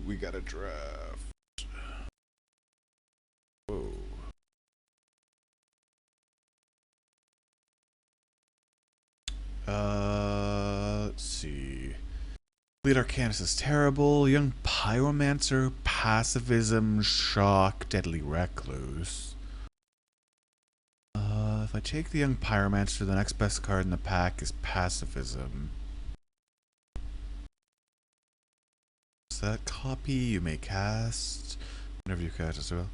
We got a draft. Whoa. Let's see. Lead Arcanist is terrible. Young Pyromancer, Pacifism, Shock, Deadly Recluse. If I take the Young Pyromancer, the next best card in the pack is Pacifism. Is that copy? You may cast whenever you cast as well.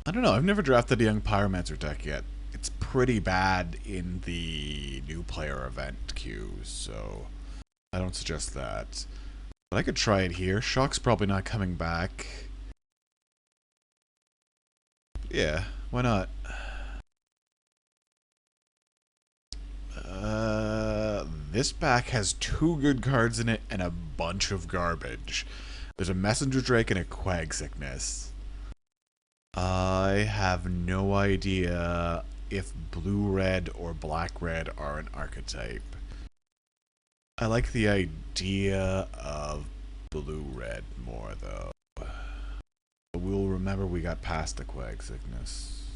I don't know. I've never drafted a Young Pyromancer deck yet. It's pretty bad in the new player event queue, so I don't suggest that. But I could try it here. Shock's probably not coming back. Yeah, why not? This pack has 2 good cards in it and a bunch of garbage. There's a Messenger Drake and a Quag Sickness. I have no idea if blue-red or black-red are an archetype. I like the idea of blue-red more, though. We'll remember we got past the Quag Sickness.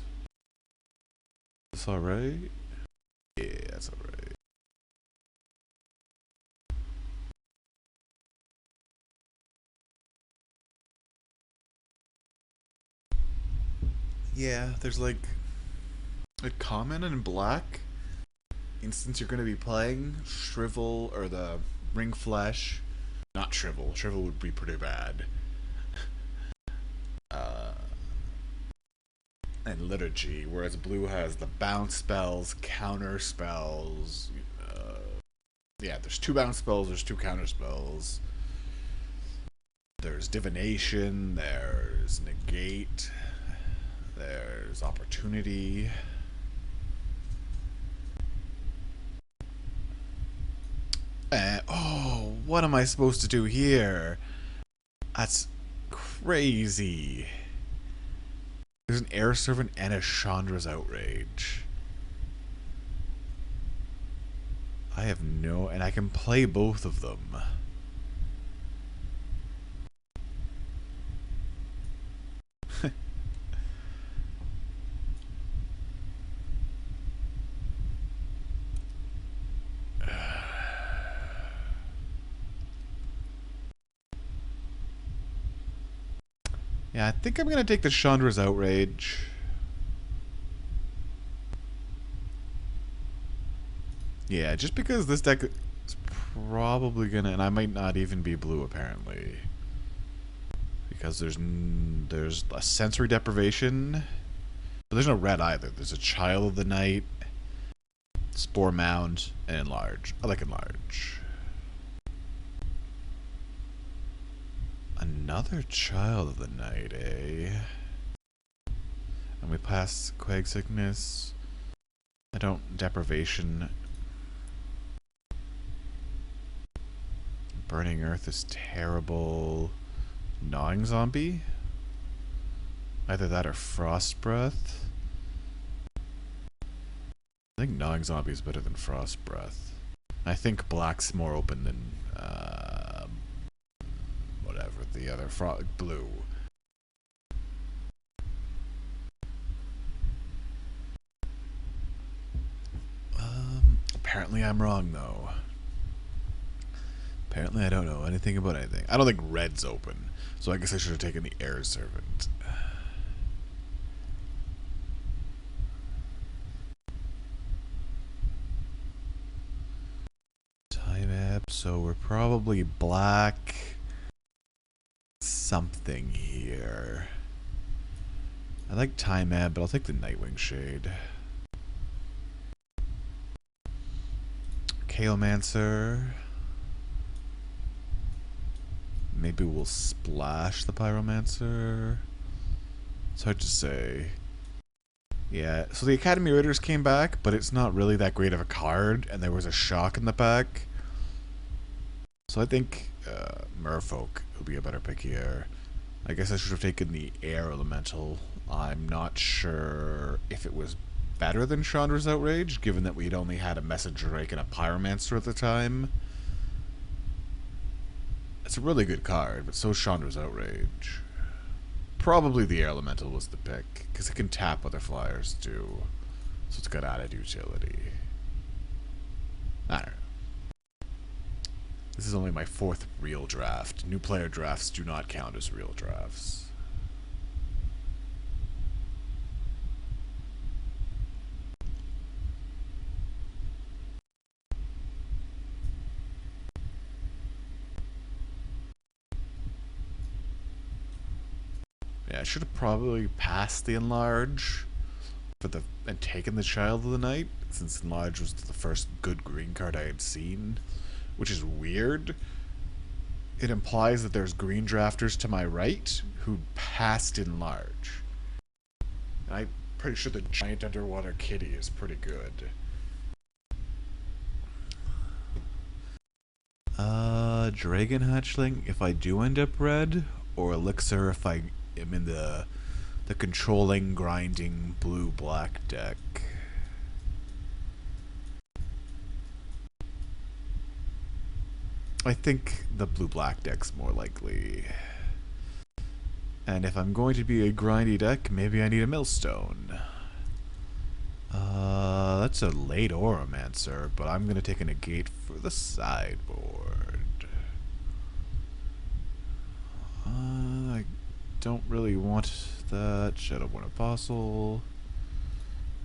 Is this alright? Yeah, that's alright. Yeah, there's like a common in black. Instance you're going to be playing Shrivel or the Ring Flesh. Not Shrivel. Shrivel would be pretty bad. And Liturgy, whereas blue has the bounce spells, counter spells. Yeah, there's 2 bounce spells, there's 2 counter spells. There's Divination, there's Negate, there's Opportunity. Oh, what am I supposed to do here? That's crazy. There's an Air Servant and a Chandra's Outrage. I have no... And I can play both of them. Yeah, I think I'm going to take the Chandra's Outrage. Yeah, just because this deck is probably going to... And I might not even be blue, apparently. Because there's a Sensory Deprivation. But there's no red either. There's a Child of the Night, Spore Mound, and Enlarge. I like Enlarge. Another Child of the Night, eh? And we pass Quag Sickness. I don't... Deprivation. Burning Earth is terrible. Gnawing Zombie? Either that or Frost Breath. I think Gnawing Zombie is better than Frost Breath. I think black's more open than whatever the other blue. Apparently I'm wrong though. Apparently I don't know anything about anything. I don't think red's open, so I guess I should have taken the Air Servant. Time app, so we're probably black something here. I like Time app, but I'll take the Nightwing Shade. Chaomancer. Maybe we'll splash the Pyromancer. It's hard to say. Yeah, so the Academy Raiders came back, but it's not really that great of a card, and there was a Shock in the pack. So I think Merfolk will be a better pick here. I guess I should have taken the Air Elemental. I'm not sure if it was better than Chandra's Outrage, given that we'd only had a Messenger Drake and a Pyromancer at the time. It's a really good card, but so is Chandra's Outrage. Probably the Air Elemental was the pick, because it can tap other flyers too. So it's got added utility. I don't know. This is only my 4th real draft. New player drafts do not count as real drafts. Yeah, I should have probably passed the Enlarge and taken the Child of the Night, since Enlarge was the first good green card I had seen, which is weird. It implies that there's green drafters to my right who passed Enlarge. And I'm pretty sure the Giant Underwater Kitty is pretty good. Dragon Hatchling if I do end up red, or Elixir if I am in the controlling, grinding, blue-black deck. I think the blue-black deck's more likely. And if I'm going to be a grindy deck, maybe I need a Millstone. That's a late Oromancer, but I'm going to take a negate for the sideboard. I don't really want that. Shadowborn Apostle.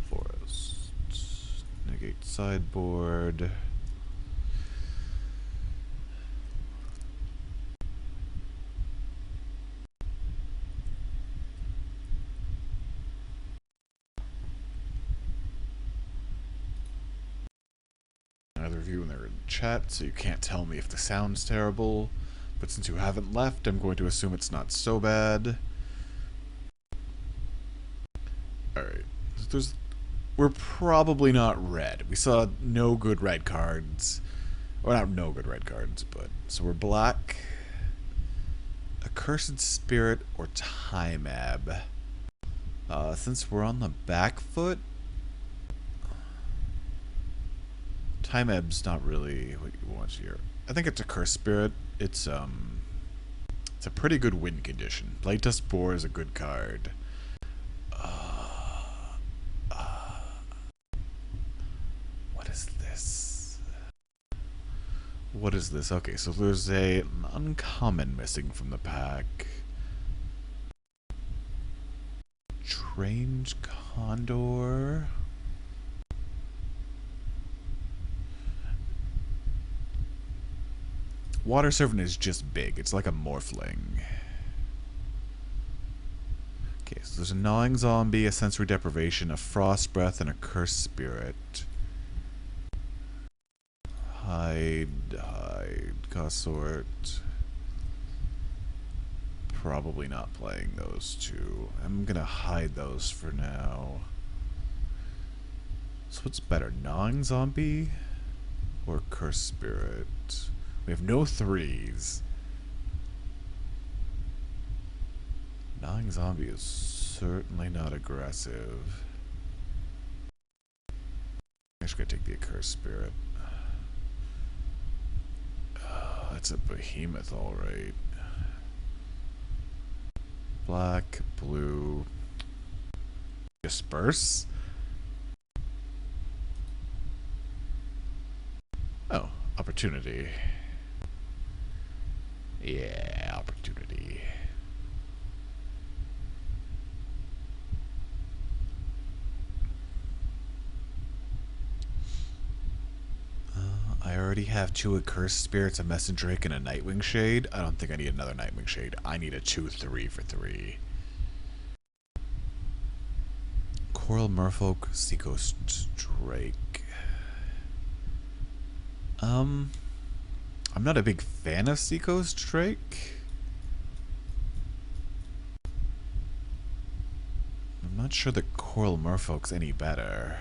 Forest. Negate sideboard. Neither of you and they're in chat, so you can't tell me if the sound's terrible. But since you haven't left, I'm going to assume it's not so bad. Alright. We're probably not red. We saw no good red cards. Or not no good red cards, but... So we're black. Accursed Spirit or Time Ab. Since we're on the back foot... Time Ab's not really what you want here. I think it's Accursed Spirit. It's a pretty good win condition. Blightdust Boar is a good card. What is this? What is this? Okay, so there's an uncommon missing from the pack. Trained Condor. Water Servant is just big. It's like a Morphling. Okay, so there's a Gnawing Zombie, a Sensory Deprivation, a Frost Breath, and a Cursed Spirit. Hide, Consort. Probably not playing those two. I'm gonna hide those for now. So what's better, Gnawing Zombie or Cursed Spirit? We have no 3s. Gnawing Zombie is certainly not aggressive. I'm just gonna take the Accursed Spirit. That's a behemoth, alright. Black, blue. Disperse? Oh, Opportunity. Yeah, Opportunity. I already have 2 Accursed Spirits, a Messendrake, and a Nightwing Shade. I don't think I need another Nightwing Shade. I need a 2/3 for 3. Coral Merfolk, Seacoast Drake. I'm not a big fan of Seacoast Drake. I'm not sure the Coral Merfolk's any better.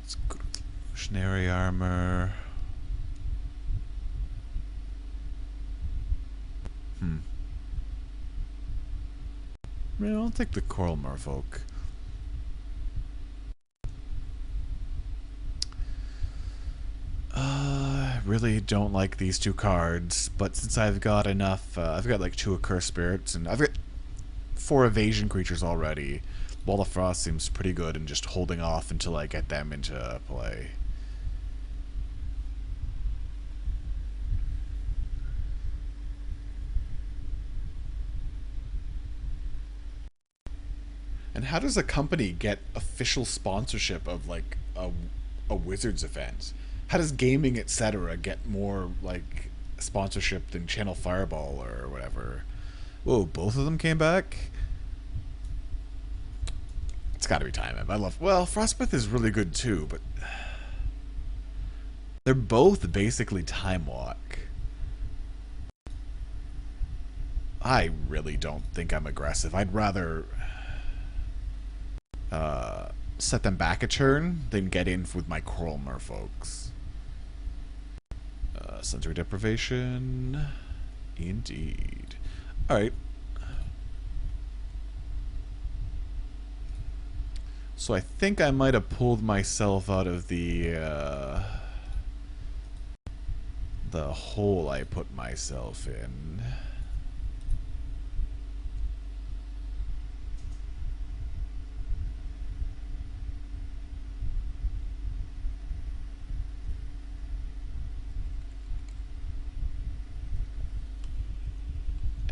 Let's go to Evolutionary Armor. I don't think the Coral Merfolk. really don't like these two cards, but since I've got enough, I've got like 2 Accursed Spirits, and I've got 4 evasion creatures already. Wall of Frost seems pretty good in just holding off until I get them into play. And how does a company get official sponsorship of like a Wizards event? How does Gaming Etc. get more like sponsorship than Channel Fireball or whatever? Whoa, both of them came back? It's gotta be Time Imp. I love. Well, Frostbite is really good too, but they're both basically Time Walk. I really don't think I'm aggressive. I'd rather set them back a turn than get in with my Coral Merfolks. Sensory Deprivation. Indeed. Alright. So I think I might have pulled myself out of the hole I put myself in.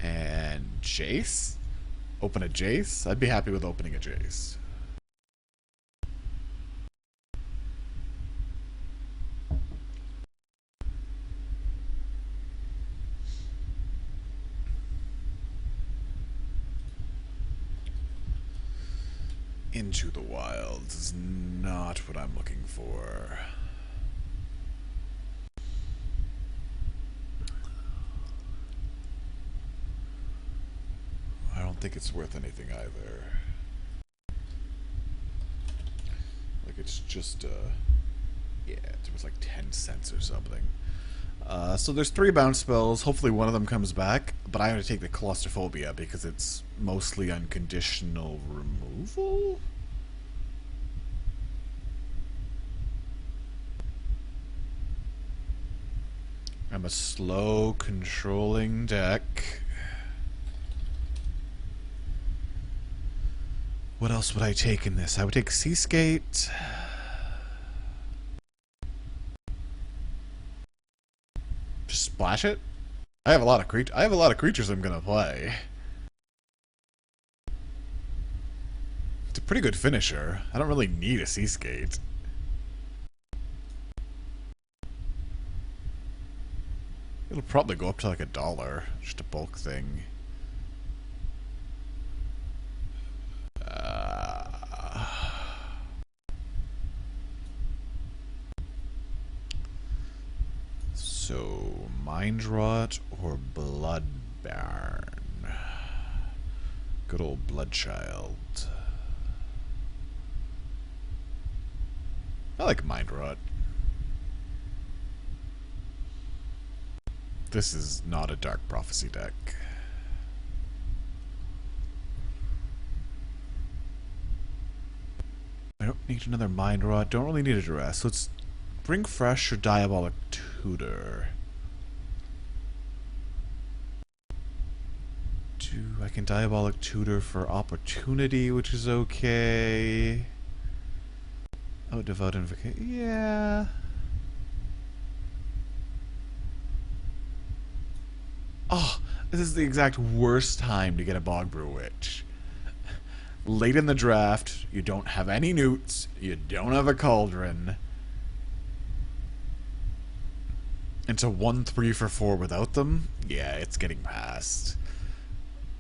And Jace? Open a Jace? I'd be happy with opening a Jace. Into the Wilds is not what I'm looking for. I don't think it's worth anything either. Like it's just yeah, it was like 10 cents or something. So there's 3 bounce spells. Hopefully one of them comes back, but I'm going to take the Claustrophobia because it's mostly unconditional removal? I'm a slow controlling deck. What else would I take in this? I would take Seaskate. Just splash it. I have a lot of creatures I'm gonna play. It's a pretty good finisher. I don't really need a Seaskate. It'll probably go up to like $1, just a bulk thing. So, Mind Rot or Blood Baron? Good old Bloodchild. I like Mind Rot. This is not a Dark Prophecy deck. I don't need another Mind Rot. Don't really need a Duress. Let's bring Fresh or Diabolic Tutor. I can Diabolic Tutor for Opportunity, which is okay. Oh, Devout Invocation. Yeah. Oh, this is the exact worst time to get a Bogbrew Witch. Late in the draft, you don't have any newts, you don't have a Cauldron. Into 1/3 for 4 without them? Yeah, it's getting past.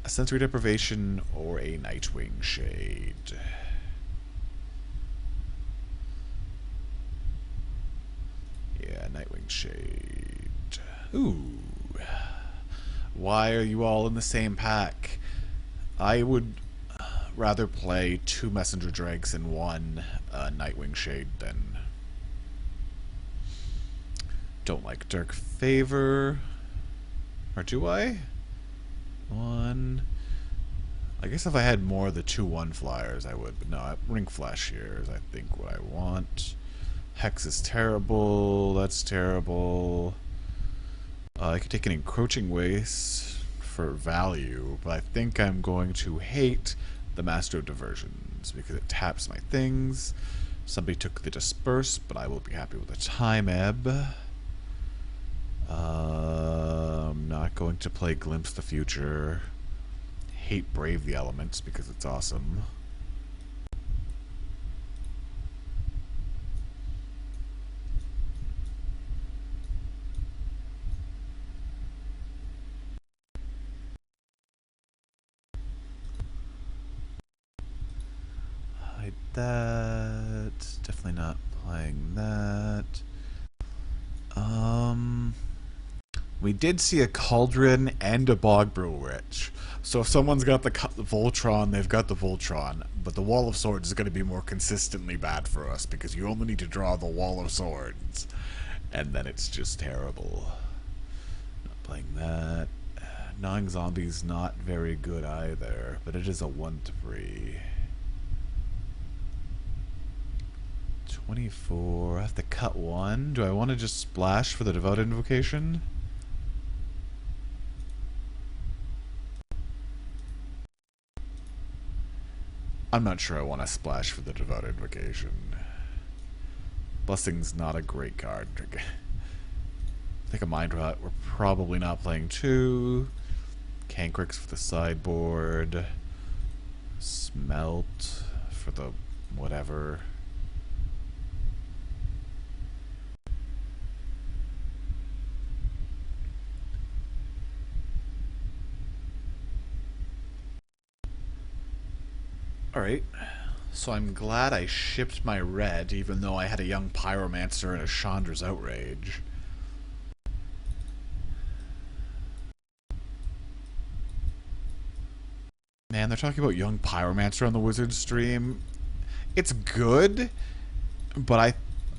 A Sensory Deprivation or a Nightwing Shade. Yeah, Nightwing Shade. Ooh. Why are you all in the same pack? I would rather play 2 Messenger Drakes and 1 Nightwing Shade than... Don't like Dark Favor. Or do I? 1. I guess if I had more of the 2/1 flyers I would, but no, Ring Flash here is I think what I want. Hex is terrible. That's terrible. I could take an encroaching waste for value, but I think I'm going to hate the Master of Diversions because it taps my things. Somebody took the Disperse, but I will be happy with a Time Ebb. I'm not going to play Glimpse the Future. Hate Brave the Elements because it's awesome. Hide that. Definitely not playing that. We did see a Cauldron and a Bogbril Witch. So if someone's got the Voltron, they've got the Voltron. But the Wall of Swords is going to be more consistently bad for us because you only need to draw the Wall of Swords. And then it's just terrible. Not playing that. Gnawing Zombie's not very good either, but it is a 1/3. 24. I have to cut one. Do I want to just splash for the Devout Invocation? I'm not sure I want to splash for the Devout Invocation. Blessing's not a great card. I think a Mind Rot. We're probably not playing 2. Cancrix for the sideboard. Smelt for the whatever. Alright, so I'm glad I shipped my red, even though I had a young Pyromancer and a Chandra's Outrage. Man, they're talking about young Pyromancer on the Wizard stream. It's good, but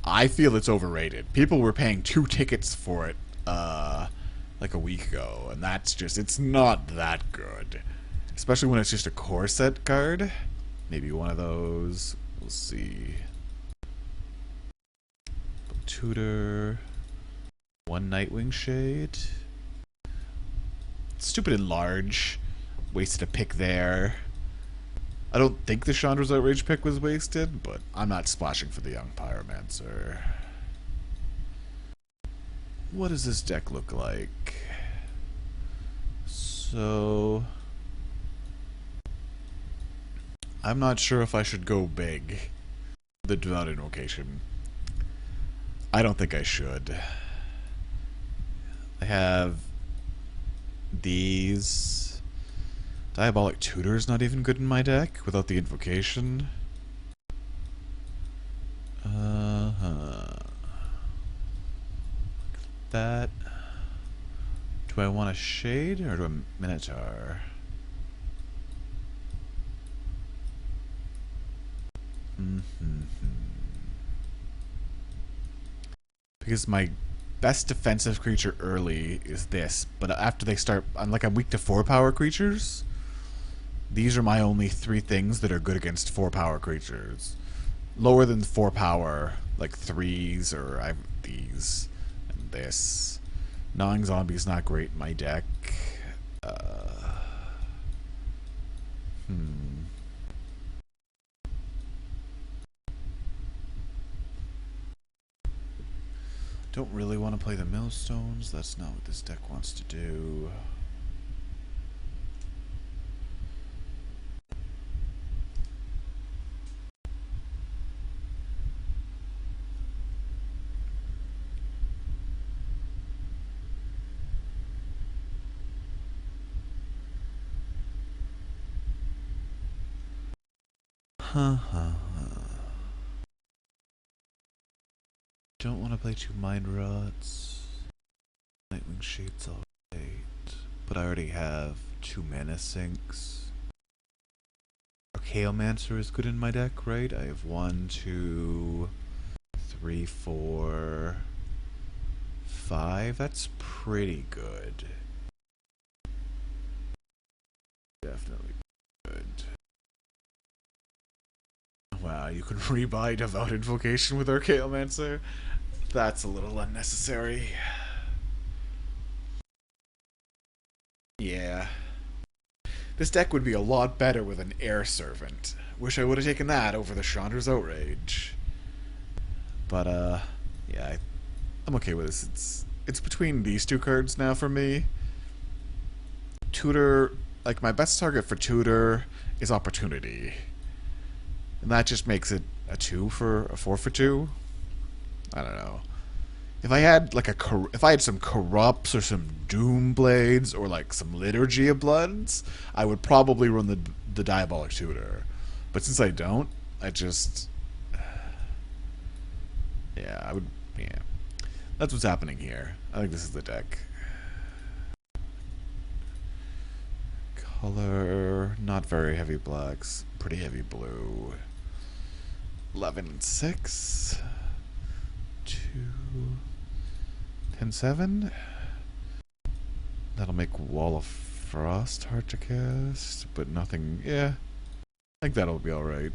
I feel it's overrated. People were paying 2 tickets for it, like a week ago, and that's just, it's not that good. Especially when it's just a core set card. Maybe one of those. We'll see. Tutor. 1 Nightwing Shade. Stupid and large. Wasted a pick there. I don't think the Chandra's Outrage pick was wasted, but I'm not splashing for the young Pyromancer. What does this deck look like? So I'm not sure if I should go big. The Devout Invocation. I don't think I should. I have these. Diabolic Tutor's not even good in my deck without the Invocation. That. Do I want a Shade or do a Minotaur? Because my best defensive creature early is this, but after they start, I'm weak to 4-power creatures. These are my only 3 things that are good against 4-power creatures. Lower than 4-power, like 3s, or I have these and this. Gnawing Zombie's not great in my deck. Don't really want to play the Millstones. That's not what this deck wants to do. Don't want to play 2 Mind Rots. Nightwing Shade's alright. But I already have 2 Mana Sinks. Archaeomancer is good in my deck, right? I have 1, 2, 3, 4, 5. That's pretty good. Definitely good. Wow, You can rebuy Devout Invocation with Archaeomancer. That's a little unnecessary. Yeah. This deck would be a lot better with an Air Servant. Wish I would have taken that over the Chandra's Outrage. But, yeah, I'm okay with this. It's between these two cards now for me. Tutor, like, my best target for Tutor is Opportunity. And that just makes it a 4 for 2. I don't know. If I had like if I had some Corrupts or some Doom Blades or like some Liturgy of Bloods, I would probably run the Diabolic Tutor. But since I don't, I just yeah, I would yeah. That's what's happening here. I think this is the deck. Color, not very heavy blacks, pretty heavy blue. 11 and 6. 2 10-7. That'll make Wall of Frost hard to cast, but nothing. Yeah, I think that'll be alright.